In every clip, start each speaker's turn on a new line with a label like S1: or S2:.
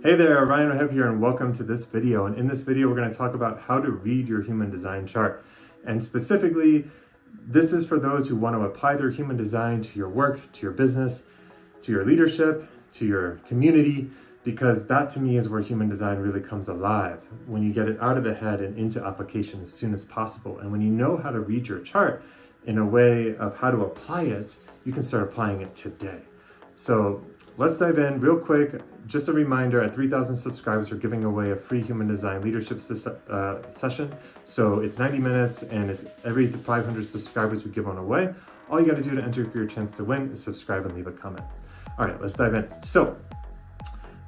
S1: Hey there, Ryan O'Hev here, and welcome to this video. And in this video, we're going to talk about how to read your human design chart. And specifically, this is for those who want to apply their human design to your work, to your business, to your leadership, to your community, because that to me is where human design really comes alive, when you get it out of the head and into application as soon as possible. And when you know how to read your chart in a way of how to apply it, you can start applying it today. So let's dive in real quick. Just a reminder, at 3,000 subscribers, we're giving away a free human design leadership session. So it's 90 minutes and it's every 500 subscribers we give one away. All you got to do to enter for your chance to win is subscribe and leave a comment. All right, let's dive in. So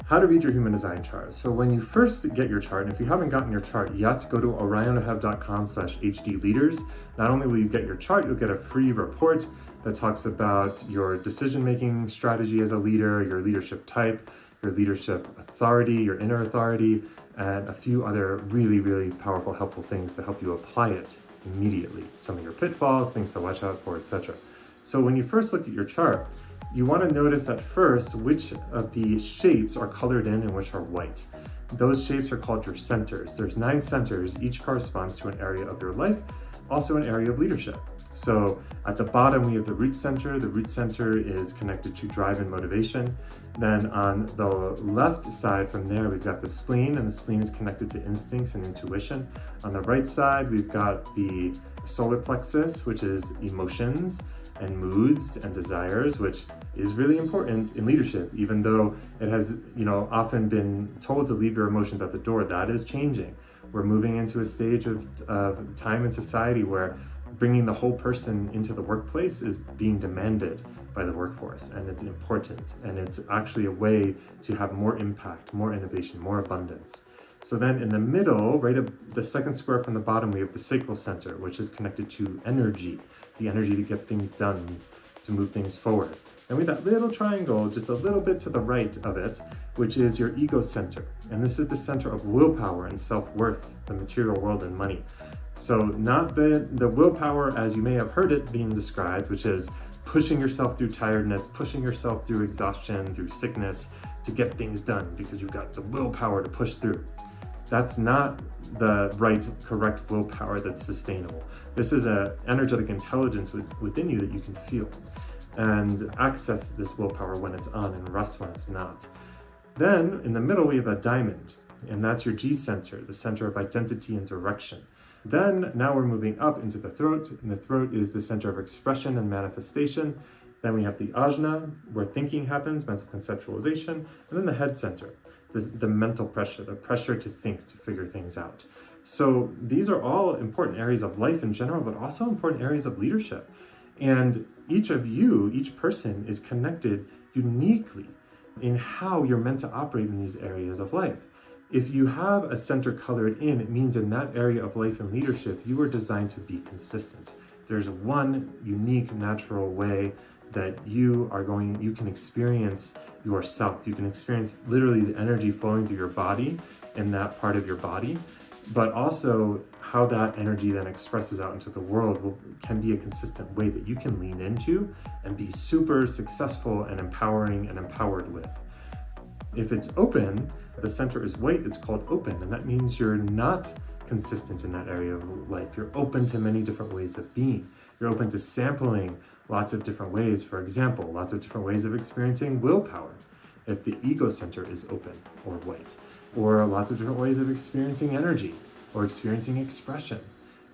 S1: how to read your human design chart. So when you first get your chart, and if you haven't gotten your chart yet, go to orionohev.com/hdleaders. Not only will you get your chart, you'll get a free report that talks about your decision-making strategy as a leader, your leadership type, your leadership authority, your inner authority, and a few other really, really powerful, helpful things to help you apply it immediately. Some of your pitfalls, things to watch out for, etc. So when you first look at your chart, you want to notice at first which of the shapes are colored in and which are white. Those shapes are called your centers. There's 9 centers, each corresponds to an area of your life, also an area of leadership. So at the bottom, we have the root center. The root center is connected to drive and motivation. Then on the left side from there, we've got the spleen, and the spleen is connected to instincts and intuition. On the right side, we've got the solar plexus, which is emotions and moods and desires, which is really important in leadership, even though it has, often been told to leave your emotions at the door. That is changing. We're moving into a stage of time in society where bringing the whole person into the workplace is being demanded by the workforce, and it's important, and it's actually a way to have more impact, more innovation, more abundance. So then in the middle, right up the second square from the bottom, we have the sacral center, which is connected to energy, the energy to get things done, to move things forward. Then we have that little triangle just a little bit to the right of it, which is your ego center. And this is the center of willpower and self-worth, the material world and money. So not the willpower as you may have heard it being described, which is pushing yourself through tiredness, pushing yourself through exhaustion, through sickness to get things done because you've got the willpower to push through. That's not the right, correct willpower that's sustainable. This is an energetic intelligence within you that you can feel and access this willpower when it's on and rest when it's not. Then in the middle, we have a diamond, and that's your G center, the center of identity and direction. Then now we're moving up into the throat, and the throat is the center of expression and manifestation. Then we have the ajna, where thinking happens, mental conceptualization, and then the head center, the mental pressure, the pressure to think, to figure things out. So these are all important areas of life in general, but also important areas of leadership. And each of you, each person is connected uniquely in how you're meant to operate in these areas of life. If you have a center colored in, it means in that area of life and leadership, you are designed to be consistent. There's one unique, natural way that you can experience yourself. You can experience literally the energy flowing through your body in that part of your body, but also how that energy then expresses out into the world can be a consistent way that you can lean into and be super successful and empowering and empowered with. If it's open, the center is white, it's called open, and that means you're not consistent in that area of life. You're open to many different ways of being. You're open to sampling lots of different ways. For example, lots of different ways of experiencing willpower, if the ego center is open or white, or lots of different ways of experiencing energy, or experiencing expression,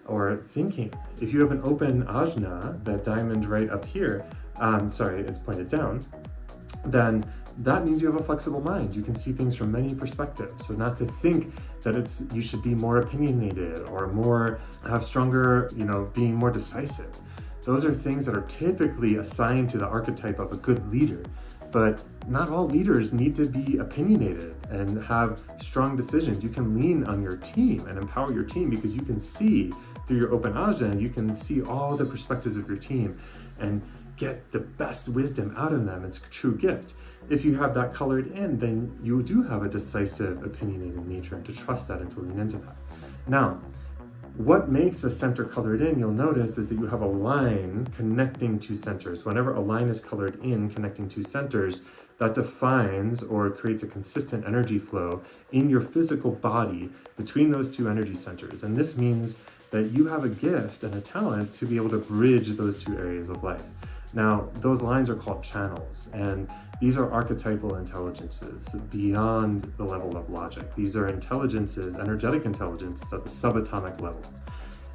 S1: or thinking. If you have an open ajna, that diamond right up here, it's pointed down, then that means you have a flexible mind. You can see things from many perspectives. So not to think that you should be more opinionated or have stronger, being more decisive. Those are things that are typically assigned to the archetype of a good leader. But not all leaders need to be opinionated and have strong decisions. You can lean on your team and empower your team because you can see through your open ajna, and you can see all the perspectives of your team and get the best wisdom out of them. It's a true gift. If you have that colored in, then you do have a decisive, opinionated nature, and to trust that and to lean into that. Now, what makes a center colored in, you'll notice, is that you have a line connecting two centers. Whenever a line is colored in connecting two centers, that defines or creates a consistent energy flow in your physical body between those two energy centers. And this means that you have a gift and a talent to be able to bridge those two areas of life. Now, those lines are called channels, and these are archetypal intelligences beyond the level of logic. These are intelligences, energetic intelligences at the subatomic level.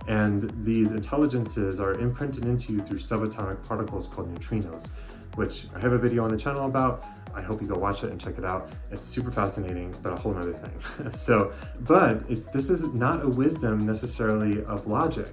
S1: And these intelligences are imprinted into you through subatomic particles called neutrinos, which I have a video on the channel about. I hope you go watch it and check it out. It's super fascinating, but a whole nother thing. This is not a wisdom necessarily of logic.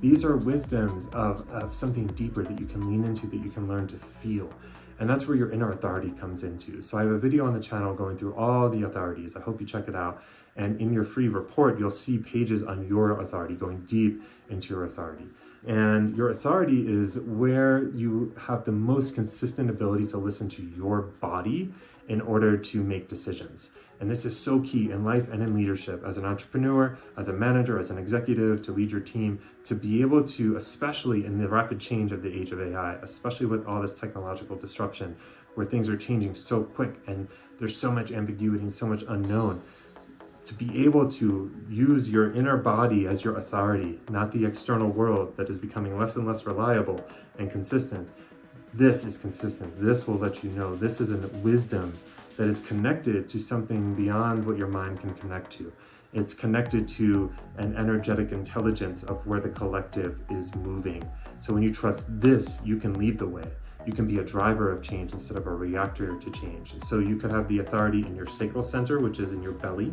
S1: These are wisdoms of something deeper that you can lean into, that you can learn to feel. And that's where your inner authority comes into. So I have a video on the channel going through all the authorities. I hope you check it out. And in your free report, you'll see pages on your authority, going deep into your authority. And your authority is where you have the most consistent ability to listen to your body in order to make decisions. And this is so key in life and in leadership, as an entrepreneur, as a manager, as an executive, to lead your team, to be able to, especially in the rapid change of the age of AI, especially with all this technological disruption, where things are changing so quick and there's so much ambiguity and so much unknown, to be able to use your inner body as your authority, not the external world that is becoming less and less reliable and consistent. This is consistent. This will let you know this is a wisdom that is connected to something beyond what your mind can connect to. It's connected to an energetic intelligence of where the collective is moving. So when you trust this, you can lead the way. You can be a driver of change instead of a reactor to change. So you could have the authority in your sacral center, which is in your belly.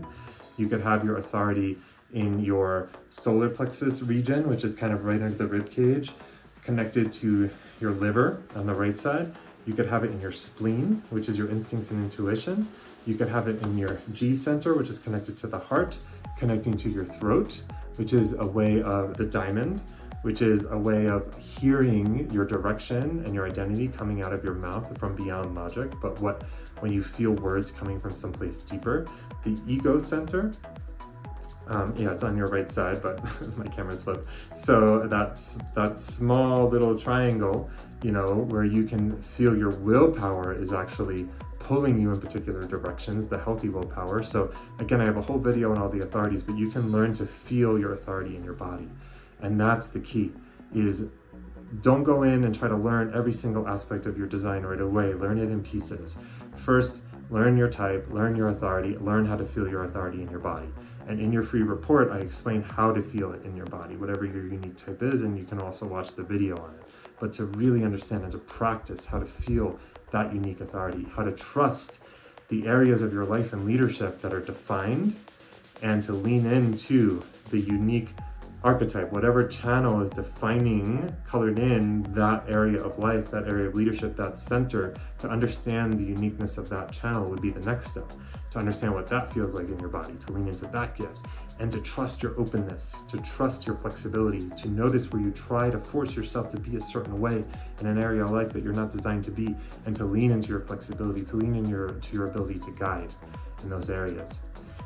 S1: You could have your authority in your solar plexus region, which is kind of right under the rib cage, connected to your liver on the right side. You could have it in your spleen, which is your instincts and intuition. You could have it in your G center, which is connected to the heart, connecting to your throat, which is a way of the diamond, which is a way of hearing your direction and your identity coming out of your mouth from beyond logic, but when you feel words coming from someplace deeper. The ego center, it's on your right side, but my camera's flipped. So that's that small little triangle, where you can feel your willpower is actually pulling you in particular directions, the healthy willpower. So again, I have a whole video on all the authorities, but you can learn to feel your authority in your body. And that's the key, is don't go in and try to learn every single aspect of your design right away. Learn it in pieces. First, learn your type, learn your authority, learn how to feel your authority in your body. And in your free report, I explain how to feel it in your body, whatever your unique type is, and you can also watch the video on it. But to really understand and to practice how to feel that unique authority, how to trust the areas of your life and leadership that are defined, and to lean into the unique archetype, whatever channel is defining, colored in that area of life, that area of leadership, that center. To understand the uniqueness of that channel would be the next step, to understand what that feels like in your body, to lean into that gift, and to trust your openness, to trust your flexibility, to notice where you try to force yourself to be a certain way in an area of life that you're not designed to be, and to lean into your flexibility, to lean into your ability to guide in those areas.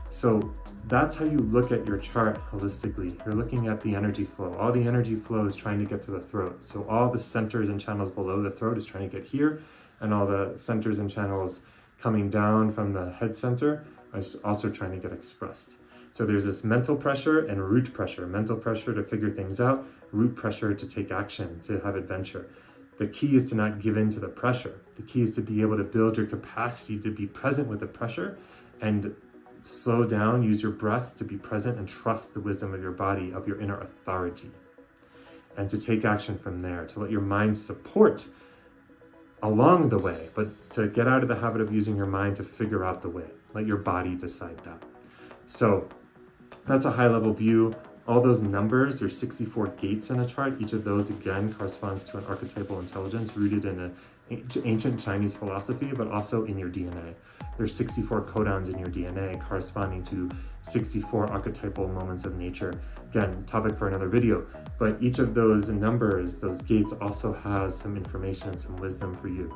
S1: So that's how you look at your chart holistically. You're looking at the energy flow. All the energy flow is trying to get to the throat. So all the centers and channels below the throat is trying to get here, and all the centers and channels coming down from the head center are also trying to get expressed. So there's this mental pressure and root pressure. Mental pressure to figure things out, root pressure to take action, to have adventure. The key is to not give in to the pressure. The key is to be able to build your capacity to be present with the pressure and slow down, use your breath to be present, and trust the wisdom of your body, of your inner authority. And to take action from there, to let your mind support along the way, but to get out of the habit of using your mind to figure out the way. Let your body decide that. So that's a high level view. All those numbers, there's 64 gates in a chart. Each of those, again, corresponds to an archetypal intelligence rooted in an ancient Chinese philosophy, but also in your DNA. There's 64 codons in your DNA corresponding to 64 archetypal moments of nature. Again, topic for another video, but each of those numbers, those gates, also has some information and some wisdom for you.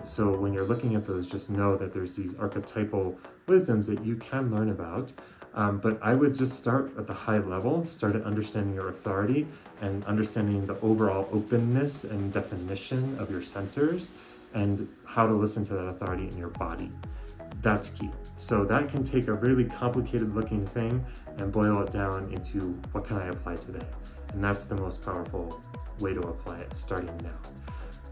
S1: So when you're looking at those, just know that there's these archetypal wisdoms that you can learn about. But I would just start at the high level, start at understanding your authority and understanding the overall openness and definition of your centers, and how to listen to that authority in your body. That's key. So that can take a really complicated looking thing and boil it down into what can I apply today? And that's the most powerful way to apply it, starting now.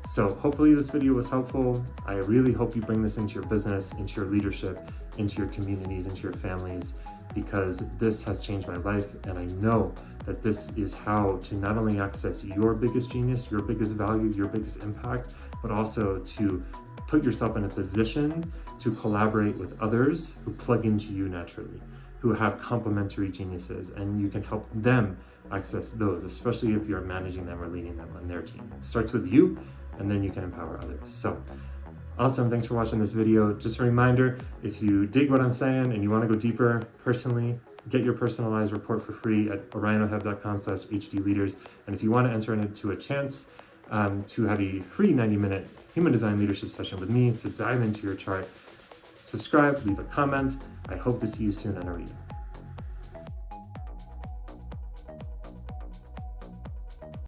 S1: So hopefully this video was helpful. I really hope you bring this into your business, into your leadership, into your communities, into your families, because this has changed my life. And I know that this is how to not only access your biggest genius, your biggest value, your biggest impact, but also to put yourself in a position to collaborate with others who plug into you naturally, who have complementary geniuses, and you can help them access those, especially if you're managing them or leading them on their team. It starts with you, and then you can empower others. So awesome, thanks for watching this video. Just a reminder, if you dig what I'm saying and you want to go deeper personally, get your personalized report for free at orionoheb.com/hdleaders. And if you want to enter into a chance to have a free 90-minute human design leadership session with me to dive into your chart, subscribe, leave a comment. I hope to see you soon on a reading.